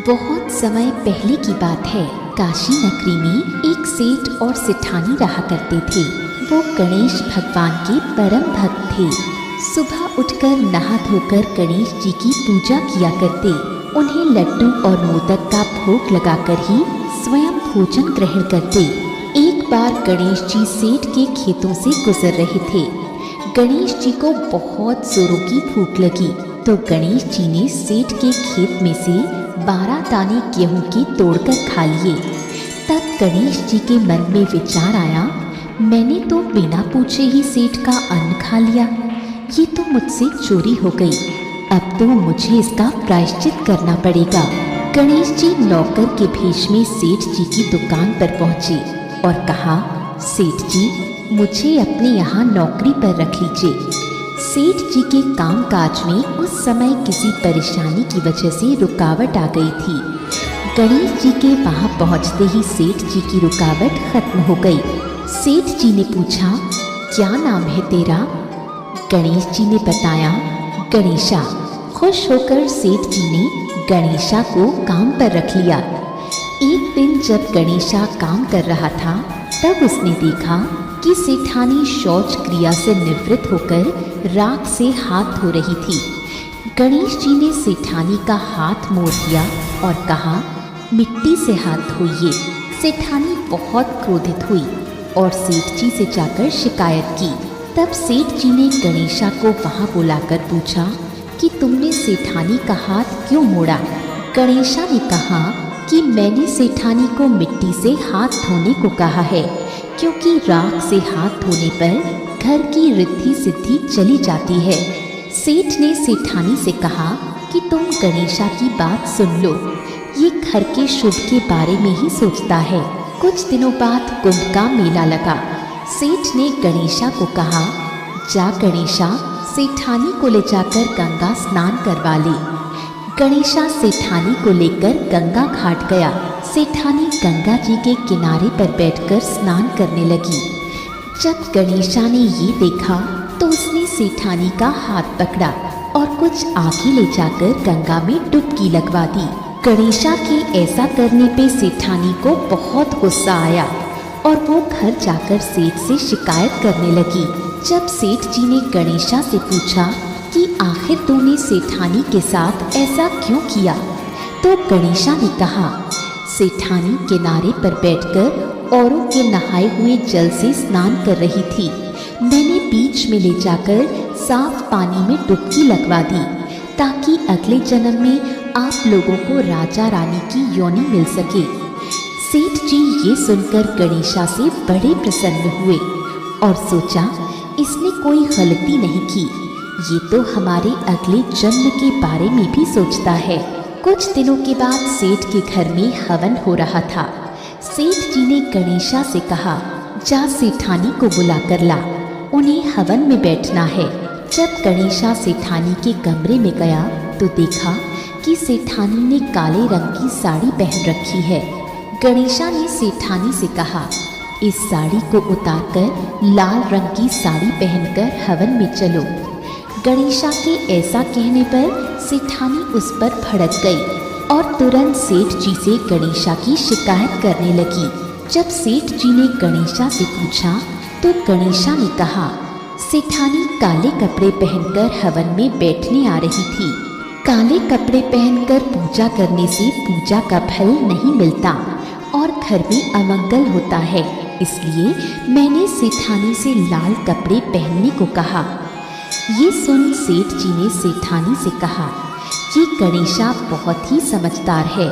बहुत समय पहले की बात है। काशी नगरी में एक सेठ और सेठानी रहा करते थे। वो गणेश भगवान के परम भक्त थे। सुबह उठकर नहा धोकर गणेश जी की पूजा किया करते। उन्हें लड्डू और मोदक का भोग लगाकर ही स्वयं भोजन ग्रहण करते। एक बार गणेश जी सेठ के खेतों से गुजर रहे थे। गणेश जी को बहुत जोरों की भूख लगी, तो गणेश जी ने सेठ के खेत में से 12 दाने गेहूं के तोड़कर खा लिए। तब गणेश जी के मन में विचार आया, मैंने तो बिना पूछे ही सेठ का अन्न खा लिया। ये तो मुझसे चोरी हो गई। अब तो मुझे इसका प्रायश्चित करना पड़ेगा। गणेश जी नौकर के भेष में सेठ जी की दुकान पर पहुंचे और कहा, सेठ जी, मुझे अपने यहाँ नौकरी पर रख लीजिए। सेठ जी के कामकाज में उस समय किसी परेशानी की वजह से रुकावट आ गई थी। गणेश जी के वहाँ पहुँचते ही सेठ जी की रुकावट खत्म हो गई। सेठ जी ने पूछा, क्या नाम है तेरा? गणेश जी ने बताया, गणेशा। खुश होकर सेठ जी ने गणेशा को काम पर रख लिया। एक दिन जब गणेशा काम कर रहा था, तब उसने देखा कि सेठानी शौच क्रिया से निवृत्त होकर राख से हाथ धो रही थी। गणेश जी ने सेठानी का हाथ मोड़ दिया और कहा, मिट्टी से हाथ धोइए। सेठानी बहुत क्रोधित हुई और सेठ जी से जाकर शिकायत की। तब सेठ जी ने गणेशा को वहाँ बुलाकर पूछा कि तुमने सेठानी का हाथ क्यों मोड़ा? गणेशा ने कहा कि मैंने सेठानी को मिट्टी से हाथ धोने को कहा है, क्योंकि राख से हाथ धोने पर घर की रिद्धि सिद्धि चली जाती है। सेठ ने सेठानी से कहा कि तुम गणेशा की बात सुन लो, ये घर के शुभ के बारे में ही सोचता है। कुछ दिनों बाद कुंभ का मेला लगा। सेठ ने गणेशा को कहा, जा गणेशा, सेठानी को ले जाकर गंगा स्नान करवा ले। गणेशा सेठानी को लेकर गंगा घाट गया। सेठानी गंगा जी के किनारे पर बैठकर स्नान करने लगी। जब गणेशा ने ये देखा तो उसने सेठानी का हाथ पकड़ा और कुछ आगे ले जाकर गंगा में डुबकी लगवा दी। गणेशा के ऐसा करने पे सेठानी को बहुत गुस्सा आया और वो घर जाकर सेठ से शिकायत करने लगी। जब सेठ जी ने गणेशा से पूछा कि आखिर तूने सेठानी के साथ ऐसा क्यों किया, तो गणेशा ने कहा, सेठानी किनारे पर बैठकर औरों के नहाए हुए जल से स्नान कर रही थी। मैंने बीच में ले जाकर साफ पानी में डुबकी लगवा दी, ताकि अगले जन्म में आप लोगों को राजा रानी की योनि मिल सके। सेठ जी ये सुनकर गणेशा से बड़े प्रसन्न हुए और सोचा, इसने कोई गलती नहीं की, ये तो हमारे अगले जन्म के बारे में भी सोचता है। कुछ दिनों के बाद सेठ के घर में हवन हो रहा था। सेठ जी ने गणेशा से कहा, जा सेठानी को बुला कर ला, उन्हें हवन में बैठना है। जब गणेशा सेठानी के कमरे में गया तो देखा कि सेठानी ने काले रंग की साड़ी पहन रखी है। गणेशा ने सेठानी से कहा, इस साड़ी को उतारकर लाल रंग की साड़ी पहनकर हवन में चलो। गणेशा के ऐसा कहने पर सेठानी उस पर भड़क गई और तुरंत सेठ जी से गणेशा की शिकायत करने लगी। जब सेठ जी ने गणेशा से पूछा तो गणेशा ने कहा, सेठानी काले कपड़े पहनकर हवन में बैठने आ रही थी। काले कपड़े पहनकर पूजा करने से पूजा का फल नहीं मिलता और घर में अमंगल होता है, इसलिए मैंने सेठानी से लाल कपड़े पहनने को कहा। ये सुन सेठ जी ने सेठानी से कहा, ये गणेशा बहुत ही समझदार है,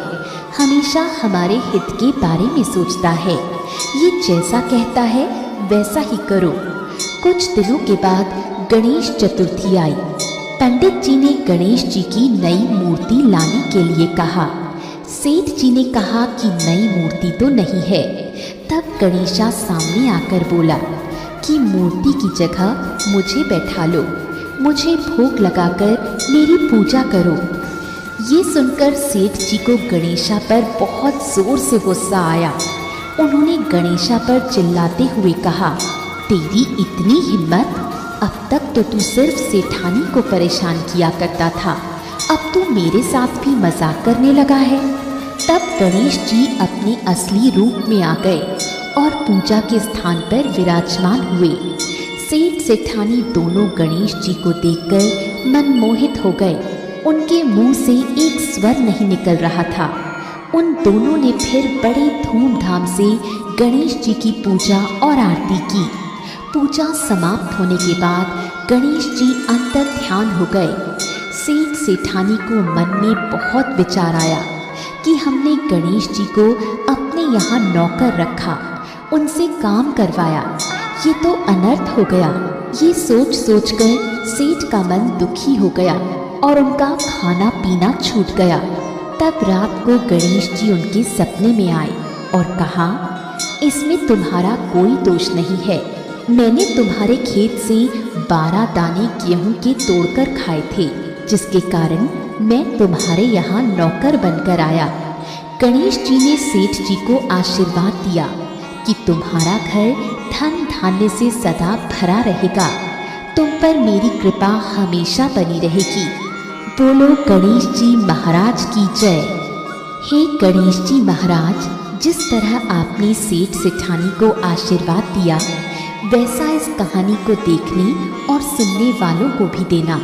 हमेशा हमारे हित के बारे में सोचता है, ये जैसा कहता है वैसा ही करो। कुछ दिनों के बाद गणेश चतुर्थी आई। पंडित जी ने गणेश जी की नई मूर्ति लाने के लिए कहा। सेठ जी ने कहा कि नई मूर्ति तो नहीं है। तब गणेशा सामने आकर बोला कि मूर्ति की जगह मुझे बैठा लो, मुझे भोग लगाकर मेरी पूजा करो। ये सुनकर सेठ जी को गणेशा पर बहुत जोर से गुस्सा आया। उन्होंने गणेशा पर चिल्लाते हुए कहा, तेरी इतनी हिम्मत! अब तक तो तू सिर्फ सेठानी को परेशान किया करता था, अब तू मेरे साथ भी मजाक करने लगा है। तब गणेश जी अपने असली रूप में आ गए और पूजा के स्थान पर विराजमान हुए। सेठ सेठानी दोनों गणेश जी को देखकर मनमोहित हो गए। उनके मुंह से एक स्वर नहीं निकल रहा था। उन दोनों ने फिर बड़े धूमधाम से गणेश जी की पूजा और आरती की। पूजा समाप्त होने के बाद गणेश जी अंतर ध्यान हो गए। सेठ सेठानी को मन में बहुत विचार आया कि हमने गणेश जी को अपने यहाँ नौकर रखा, उनसे काम करवाया, ये तो अनर्थ हो गया। ये सोच सोचकर सेठ का मन दुखी हो गया और उनका खाना पीना छूट गया। तब रात को गणेश जी उनके सपने में आए और कहा, इसमें तुम्हारा कोई दोष नहीं है। मैंने तुम्हारे खेत से 12 दाने गेहूं के तोड़कर खाए थे, जिसके कारण मैं तुम्हारे यहाँ नौकर बनकर आया। गणेश जी ने सेठ जी को आशीर्वाद दिया कि तुम्हारा घर धन धान्य से सदा भरा रहेगा, तुम पर मेरी कृपा हमेशा बनी रहेगी। बोलो गणेश जी महाराज की जय। हे गणेश जी महाराज, जिस तरह आपने सेठ सेठानी को आशीर्वाद दिया, वैसा इस कहानी को देखने और सुनने वालों को भी देना।